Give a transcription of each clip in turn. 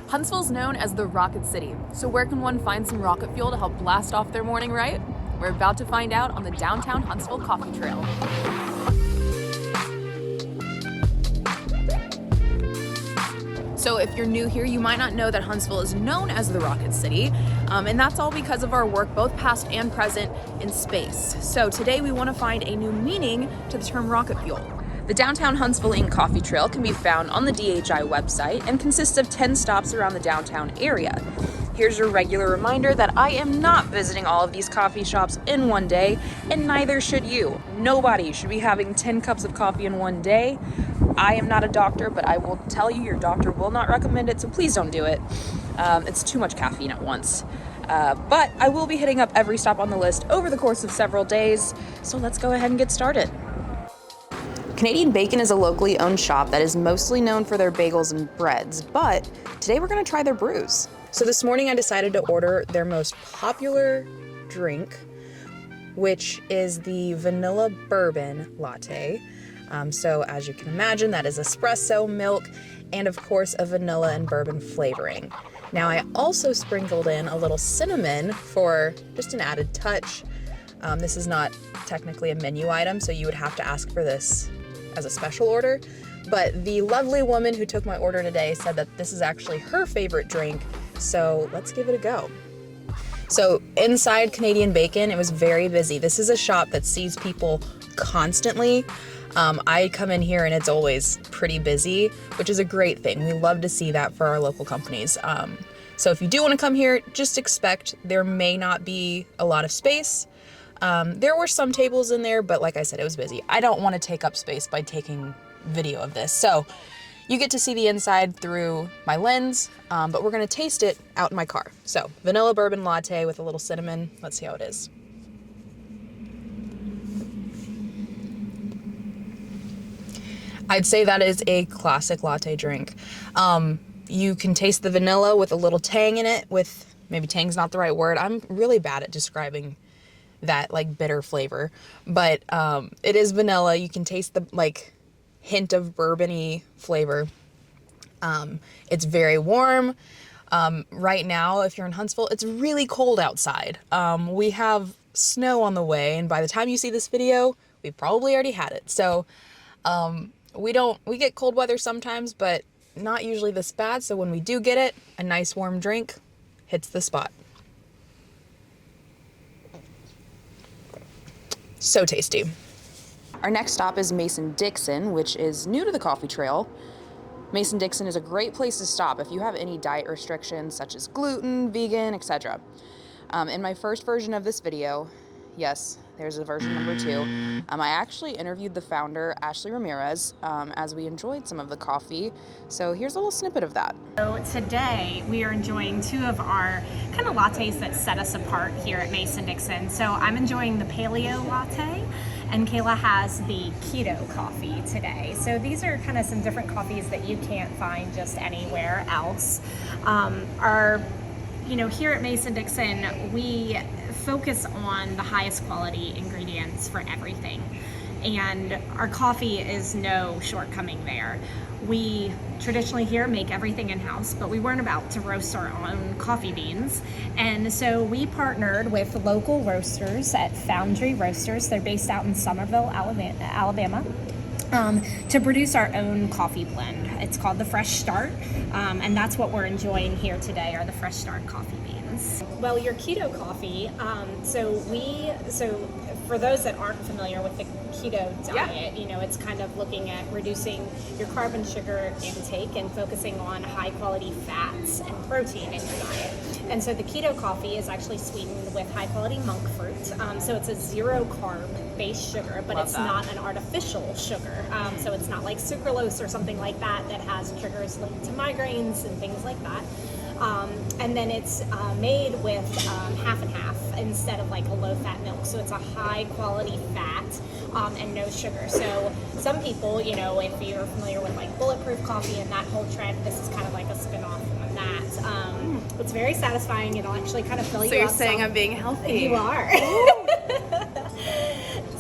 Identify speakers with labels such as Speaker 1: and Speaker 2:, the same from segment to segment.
Speaker 1: Huntsville's known as the Rocket City, so where can one find some rocket fuel to help blast off their morning, right? We're about to find out on the downtown Huntsville Coffee Trail. So if you're new here, you might not know that Huntsville is known as the Rocket City, and that's all because of our work, both past and present, in space. So today we want to find a new meaning to the term rocket fuel. The Downtown Huntsville Inc. Coffee Trail can be found on the DHI website and consists of 10 stops around the downtown area. Here's your regular reminder that I am not visiting all of these coffee shops in one day, and neither should you. Nobody should be having 10 cups of coffee in one day. I am not a doctor, but I will tell you your doctor will not recommend it, so please don't do it. It's too much caffeine at once. But I will be hitting up every stop on the list over the course of several days, so let's go ahead and get started. Canadian Bakin is a locally owned shop that is mostly known for their bagels and breads, but today we're going to try their brews. So this morning I decided to order their most popular drink, which is the vanilla bourbon latte. So as you can imagine, that is espresso, milk, and of course a vanilla and bourbon flavoring. Now I also sprinkled in a little cinnamon for just an added touch. This is not technically a menu item, so you would have to ask for this as a special order, but the lovely woman who took my order today said that this is actually her favorite drink, so let's give it a go. So inside Canadian Bakin, it was very busy. This is a shop that sees people constantly. I come in here and it's always pretty busy, which is a great thing. We love to see that for our local companies. So if you do want to come here, just expect there may not be a lot of space. There were some tables in there, but like I said, it was busy. I don't want to take up space by taking video of this. So you get to see the inside through my lens, but we're going to taste it out in my car. So vanilla bourbon latte with a little cinnamon. Let's see how it is. I'd say that is a classic latte drink. You can taste the vanilla with a little tang in it, with maybe tang's not the right word. I'm really bad at describing that like bitter flavor, but it is vanilla. You can taste the like hint of bourbon-y flavor. It's very warm. Right now, if you're in Huntsville, it's really cold outside. We have snow on the way, and by the time you see this video, we've probably already had it. So we get cold weather sometimes, but not usually this bad. So when we do get it, a nice warm drink hits the spot. So tasty. Our next stop is Dixon, which is new to the coffee trail. Dixon is a great place to stop if you have any diet restrictions such as gluten, vegan, etc. In my first version of this video, yes, there's a version number 2. I actually interviewed the founder, Ashley Ramirez, as we enjoyed some of the coffee. So here's a little snippet of that.
Speaker 2: So today we are enjoying 2 of our kind of lattes that set us apart here at Dixon. So I'm enjoying the Paleo latte, and Kayla has the Keto coffee today. So these are kind of some different coffees that you can't find just anywhere else. Here at Dixon, we focus on the highest quality ingredients for everything, and our coffee is no shortcoming there. We traditionally here make everything in-house, but we weren't about to roast our own coffee beans, and so we partnered with local roasters at Foundry Roasters. They're based out in Somerville, Alabama, to produce our own coffee blend. It's called the Fresh Start, and that's what we're enjoying here today, are the Fresh Start coffee beans. Well, your keto coffee, so for those that aren't familiar with the keto diet, it's kind of looking at reducing your carbon sugar intake and focusing on high quality fats and protein in your diet. And so the keto coffee is actually sweetened with high quality monk fruit. So it's a 0 carb based sugar, but it's not an artificial sugar. So it's not like sucralose or something like that has triggers linked to migraines and things like that. And then it's made with half and half instead of like a low fat milk. So it's a high quality fat and no sugar. So some people, if you're familiar with like bulletproof coffee and that whole trend, this is kind of like a spin-off on that. It's very satisfying. It'll actually kind of fill you up.
Speaker 1: So you're saying I'm being healthy.
Speaker 2: You are.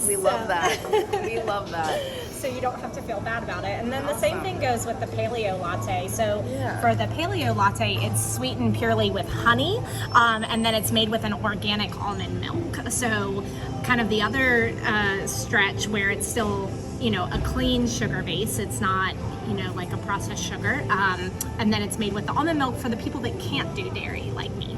Speaker 1: We love that. We love that.
Speaker 2: so you don't have to feel bad about it. And then the same thing goes with the paleo latte. So for the paleo latte, it's sweetened purely with honey, and then it's made with an organic almond milk. So kind of the other stretch where it's still, you know, a clean sugar base. It's not, you know, like a processed sugar. And then it's made with the almond milk for the people that can't do dairy like me.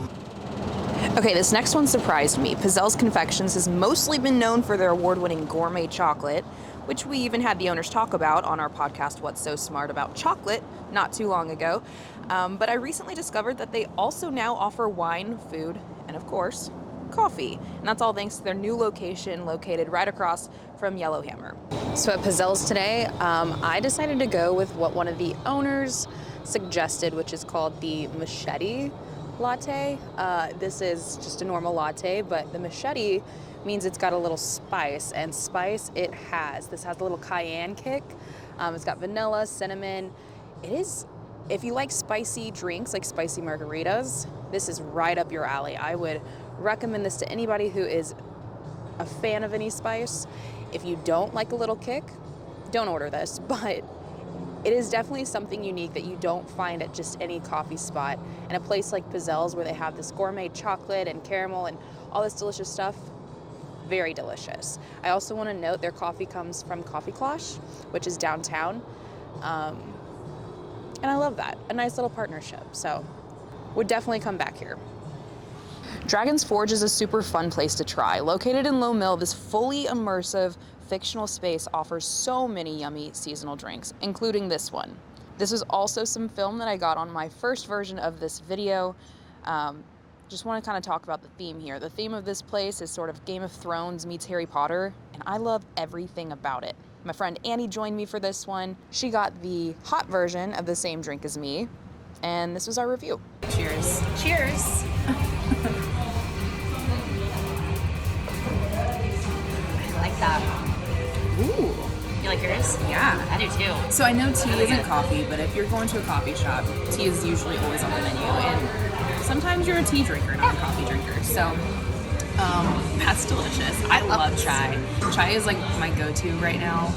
Speaker 1: Okay, this next one surprised me. Pizzelle's Confections has mostly been known for their award-winning gourmet chocolate, which we even had the owners talk about on our podcast, What's So Smart About Chocolate, not too long ago. But I recently discovered that they also now offer wine, food, and of course, coffee. And that's all thanks to their new location located right across from Yellowhammer. So at Pizzelle's today, I decided to go with what one of the owners suggested, which is called the machete latte. This is just a normal latte, but the machete means it's got a little spice, and spice it has. This has a little cayenne kick. It's got vanilla, cinnamon. It is, if you like spicy drinks, like spicy margaritas, this is right up your alley. I would recommend this to anybody who is a fan of any spice. If you don't like a little kick, don't order this, but it is definitely something unique that you don't find at just any coffee spot. And a place like Pizzelle's where they have this gourmet chocolate and caramel and all this delicious stuff, very delicious. I also want to note their coffee comes from Coffee Cloche, which is downtown. And I love that. A nice little partnership. So would definitely come back here. Dragon's Forge is a super fun place to try. Located in Low Mill, this fully immersive fictional space offers so many yummy seasonal drinks, including this one. This is also some film that I got on my first version of this video. Just want to kind of talk about the theme here. The theme of this place is sort of Game of Thrones meets Harry Potter, and I love everything about it. My friend Annie joined me for this one. She got the hot version of the same drink as me, and this was our review. Cheers.
Speaker 2: Cheers.
Speaker 3: I like that.
Speaker 1: Ooh.
Speaker 3: You like yours?
Speaker 1: Yeah.
Speaker 3: I do too.
Speaker 1: So I know tea isn't coffee, but if you're going to a coffee shop, tea is usually always on the menu, and sometimes you're a tea drinker, not a coffee drinker. So that's delicious. I love chai. Chai is like my go-to right now.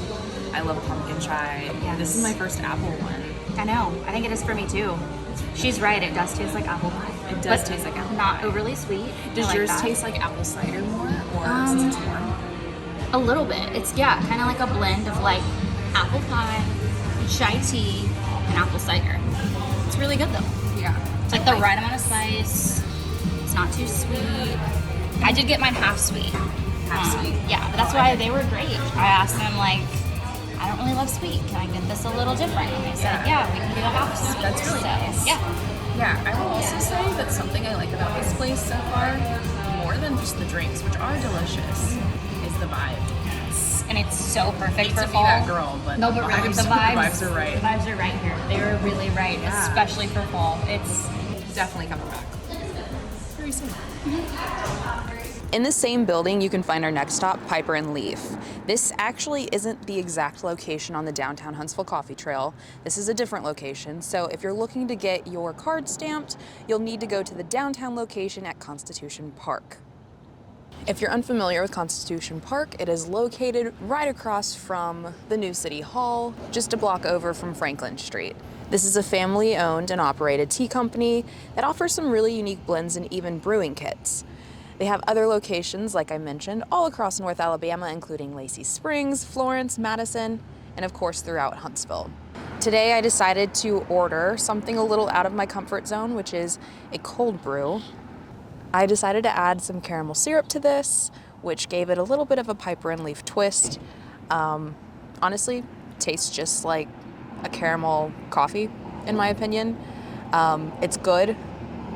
Speaker 1: I love pumpkin chai.
Speaker 3: Yes.
Speaker 1: This is my first apple one.
Speaker 3: I know. I think it is for me too. She's right. It does taste like apple pie.
Speaker 1: It does taste like apple
Speaker 3: not
Speaker 1: pie.
Speaker 3: overly sweet.
Speaker 1: Does
Speaker 3: I
Speaker 1: yours
Speaker 3: like that.
Speaker 1: taste like apple cider more, or since it's warm?
Speaker 3: A little bit. It's kind of like a blend of like apple pie, chai tea, and apple cider. It's really good though.
Speaker 1: Yeah.
Speaker 3: It's like the right amount of spice. It's not too sweet. I did get mine half sweet.
Speaker 1: Half sweet.
Speaker 3: Yeah, but that's why they were great. I asked them like, I don't really love sweet. Can I get this a little different? And they said, yeah, we can do a half sweet.
Speaker 1: That's really nice.
Speaker 3: Yeah.
Speaker 1: Yeah, I will also say that something I like about this place so far, more than just the drinks, which are delicious, is the vibe.
Speaker 3: And it's so perfect for
Speaker 1: to be
Speaker 3: fall.
Speaker 1: that girl, but
Speaker 3: no, but really, the
Speaker 1: vibes are right.
Speaker 3: The vibes are right here. They were really right, especially for fall. It's
Speaker 1: Definitely coming back very soon. In the same building, you can find our next stop, Piper and Leaf. This actually isn't the exact location on the downtown Huntsville Coffee Trail. This is a different location, so if you're looking to get your card stamped, you'll need to go to the downtown location at Constitution Park. If you're unfamiliar with Constitution Park, it is located right across from the new City Hall, just a block over from Franklin Street. This is a family-owned and operated tea company that offers some really unique blends and even brewing kits. They have other locations, like I mentioned, all across North Alabama, including Lacey Springs, Florence, Madison, and of course throughout Huntsville. Today I decided to order something a little out of my comfort zone, which is a cold brew. I decided to add some caramel syrup to this, which gave it a little bit of a Piper and Leaf twist. Honestly, tastes just like a caramel coffee, in my opinion. It's good,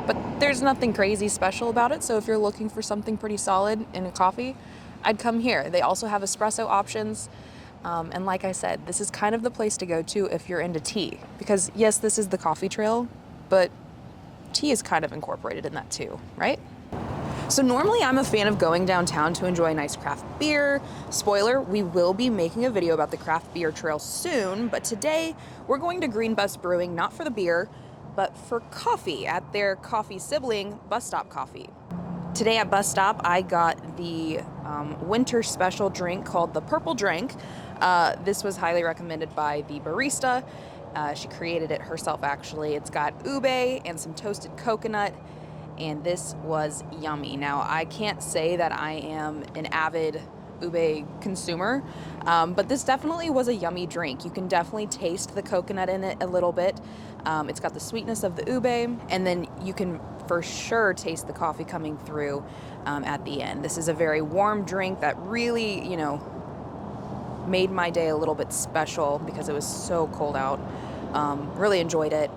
Speaker 1: but there's nothing crazy special about it, so if you're looking for something pretty solid in a coffee, I'd come here. They also have espresso options, and like I said, this is kind of the place to go to if you're into tea, because yes, this is the coffee trail, but tea is kind of incorporated in that too, right? So normally I'm a fan of going downtown to enjoy a nice craft beer. Spoiler, we will be making a video about the craft beer trail soon, but today we're going to Green Bus Brewing, not for the beer, but for coffee at their coffee sibling, Bus Stop Coffee. Today at Bus Stop, I got the winter special drink called the Purple Drink. This was highly recommended by the barista. She created it herself, actually. It's got ube and some toasted coconut, and this was yummy. Now, I can't say that I am an avid ube consumer, but this definitely was a yummy drink. You can definitely taste the coconut in it a little bit. It's got the sweetness of the ube, and then you can for sure taste the coffee coming through at the end. This is a very warm drink that really, you know, made my day a little bit special because it was so cold out. Really enjoyed it,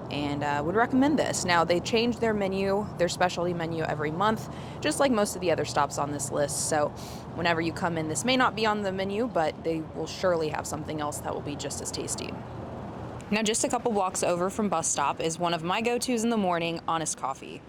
Speaker 1: and would recommend this. Now, they change their menu, their specialty menu every month, just like most of the other stops on this list. So whenever you come in, this may not be on the menu, but they will surely have something else that will be just as tasty. Now, just a couple blocks over from Bus Stop is one of my go-tos in the morning, Honest Coffee.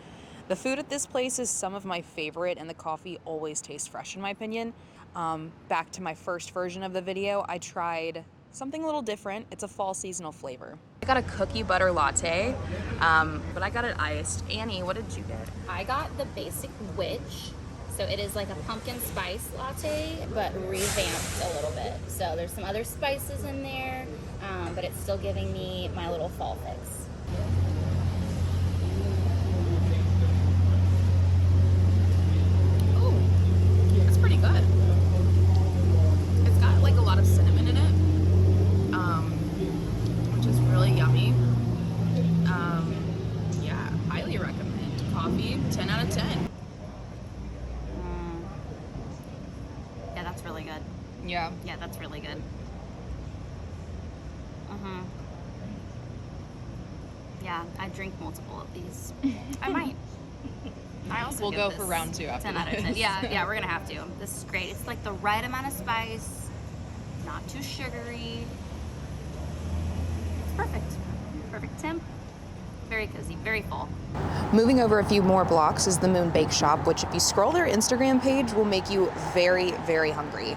Speaker 1: The food at this place is some of my favorite, and the coffee always tastes fresh in my opinion. Back to my first version of the video, I tried something a little different. It's a fall seasonal flavor. I got a cookie butter latte, but I got it iced. Annie, what did you get?
Speaker 3: I got the basic witch. So it is like a pumpkin spice latte, but revamped a little bit. So there's some other spices in there, but it's still giving me my little fall fix.
Speaker 1: Oh, that's pretty good. It's got like a lot of cinnamon in it, which is really yummy. Yeah, highly recommend. Coffee, 10 out of 10.
Speaker 3: Yeah, that's really good.
Speaker 1: Yeah.
Speaker 3: Yeah, that's really good. Yeah, I drink multiple of these. I might. I also
Speaker 1: We'll
Speaker 3: give
Speaker 1: go
Speaker 3: this
Speaker 1: for round 2 after
Speaker 3: 10 out of 10.
Speaker 1: this.
Speaker 3: Yeah, we're gonna have to. This is great. It's like the right amount of spice, not too sugary. It's perfect. Perfect temp. Very cozy, very full.
Speaker 1: Moving over a few more blocks is the Moon Bakeshop, which if you scroll their Instagram page will make you very, very hungry.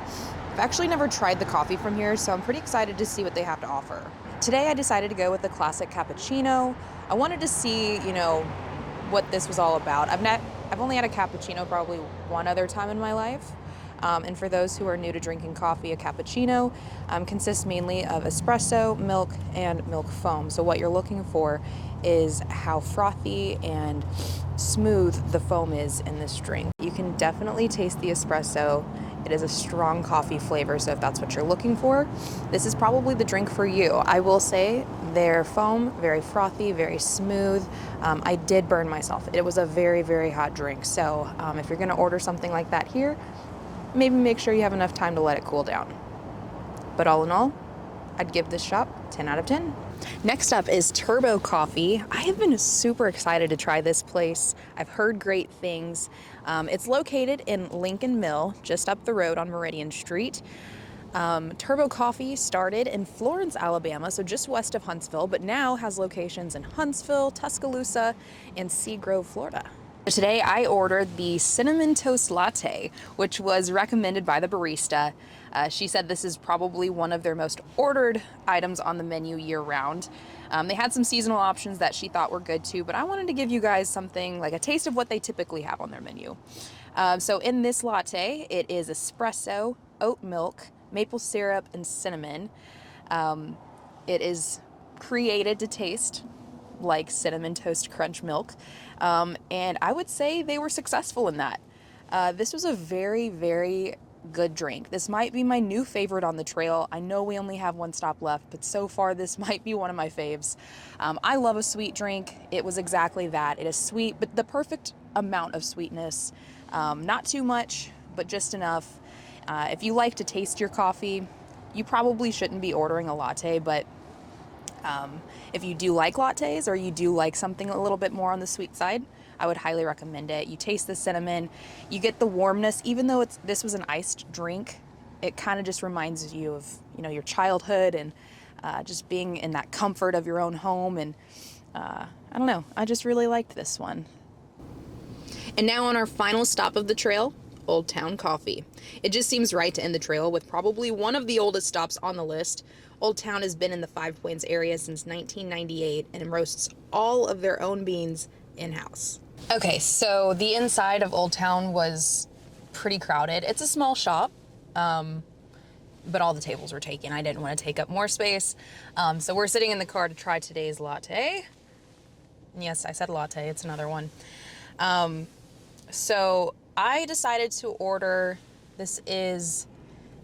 Speaker 1: I've actually never tried the coffee from here, so I'm pretty excited to see what they have to offer. Today I decided to go with the classic cappuccino. I wanted to see, you know, what this was all about. I've only had a cappuccino probably one other time in my life. And for those who are new to drinking coffee, a cappuccino consists mainly of espresso, milk, and milk foam. So what you're looking for is how frothy and smooth the foam is in this drink. You can definitely taste the espresso. It is a strong coffee flavor, so if that's what you're looking for, this is probably the drink for you. I will say their foam, very frothy, very smooth. I did burn myself. It was a very, very hot drink. So if you're gonna order something like that here, maybe make sure you have enough time to let it cool down. But all in all, I'd give this shop 10 out of 10. Next up is Turbo Coffee. I have been super excited to try this place. I've heard great things. It's located in Lincoln Mill, just up the road on Meridian Street. Turbo Coffee started in Florence, Alabama, so just west of Huntsville, but now has locations in Huntsville, Tuscaloosa, and Seagrove, Florida. Today I ordered the cinnamon toast latte, which was recommended by the barista. She said this is probably one of their most ordered items on the menu year round. They had some seasonal options that she thought were good too, but I wanted to give you guys something like a taste of what they typically have on their menu. So in this latte, it is espresso, oat milk, maple syrup, and cinnamon. It is created to taste like Cinnamon Toast Crunch milk, and I would say they were successful in that. This was a very, very good drink. This might be my new favorite on the trail. I know we only have one stop left, but so far this might be one of my faves. I love a sweet drink. It was exactly that. It is sweet, but the perfect amount of sweetness. Not too much, but just enough. If you like to taste your coffee, you probably shouldn't be ordering a latte, but if you do like lattes or you do like something a little bit more on the sweet side, I would highly recommend it. You taste the cinnamon, you get the warmness. Even though this was an iced drink, it kind of just reminds you of, you know, your childhood and just being in that comfort of your own home. And I don't know, I just really liked this one. And now on our final stop of the trail, Old Town Coffee. It just seems right to end the trail with probably one of the oldest stops on the list. Old Town has been in the Five Points area since 1998 and roasts all of their own beans in-house. Okay, so the inside of Old Town was pretty crowded. It's a small shop, but all the tables were taken. I didn't want to take up more space. So we're sitting in the car to try today's latte. Yes, I said latte, it's another one. So I decided to order, this is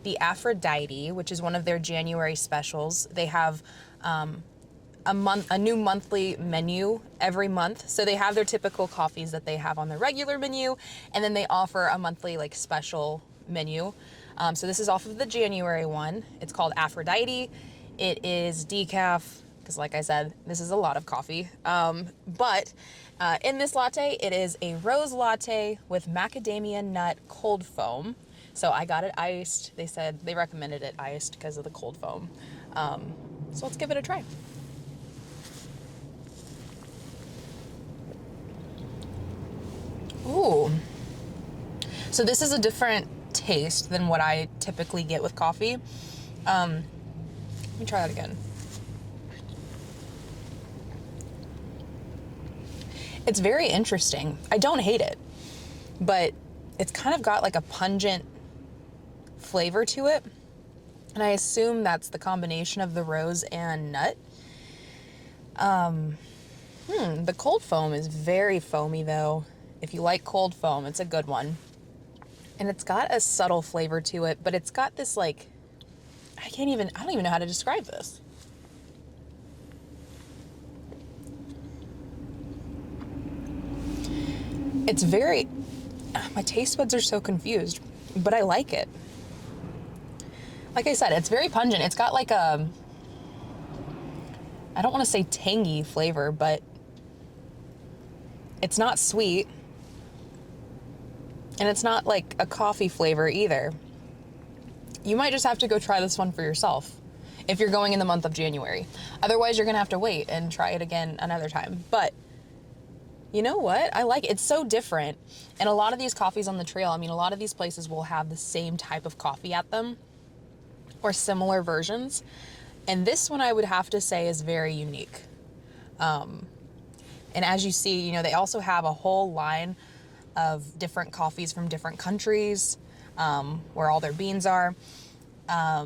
Speaker 1: the Aphrodite, which is one of their January specials. They have a new monthly menu every month. So they have their typical coffees that they have on their regular menu, and then they offer a monthly like special menu. So this is off of the January one. It's called Aphrodite. It is decaf, because like I said, this is a lot of coffee. But in this latte, it is a rose latte with macadamia nut cold foam. So I got it iced. They said they recommended it iced because of the cold foam. So let's give it a try. Ooh. So this is a different taste than what I typically get with coffee. Let me try that again. It's very interesting. I don't hate it, but it's kind of got like a pungent flavor to it. And I assume that's the combination of the rose and nut. The cold foam is very foamy though. If you like cold foam, it's a good one. And it's got a subtle flavor to it, but it's got this like, I don't even know how to describe this. It's very, my taste buds are so confused, but I like it. Like I said, it's very pungent. It's got like a, I don't want to say tangy flavor, but it's not sweet. And it's not like a coffee flavor either. You might just have to go try this one for yourself if you're going in the month of January. Otherwise, you're gonna have to wait and try it again another time. But you know what? I like it. It's so different. And a lot of these coffees on the trail, I mean, a lot of these places will have the same type of coffee at them or similar versions. And this one I would have to say is very unique. And as you see, you know, they also have a whole line of different coffees from different countries, where all their beans are. I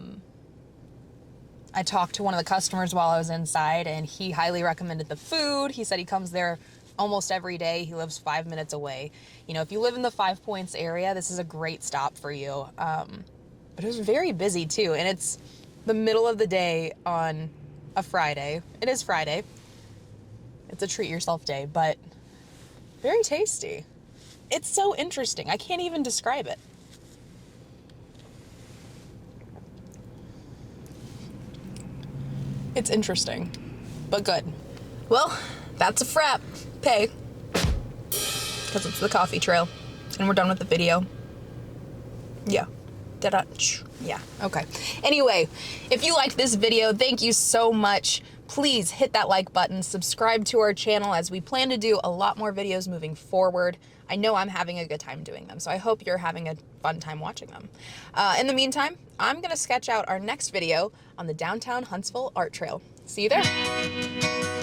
Speaker 1: talked to one of the customers while I was inside, and he highly recommended the food. He said he comes there almost every day. He lives 5 minutes away. You know, if you live in the 5 Points area, this is a great stop for you. But it was very busy too, and it's the middle of the day on a Friday. It is Friday. It's a treat yourself day, but very tasty. It's so interesting. I can't even describe it. It's interesting, but good. Well, that's a frap. Pay. Because it's the coffee trail. And we're done with the video. Yeah. Yeah, okay. Anyway, if you liked this video, thank you so much. Please hit that like button, subscribe to our channel as we plan to do a lot more videos moving forward. I know I'm having a good time doing them, so I hope you're having a fun time watching them. In the meantime, I'm gonna sketch out our next video on the downtown Huntsville Art Trail. See you there.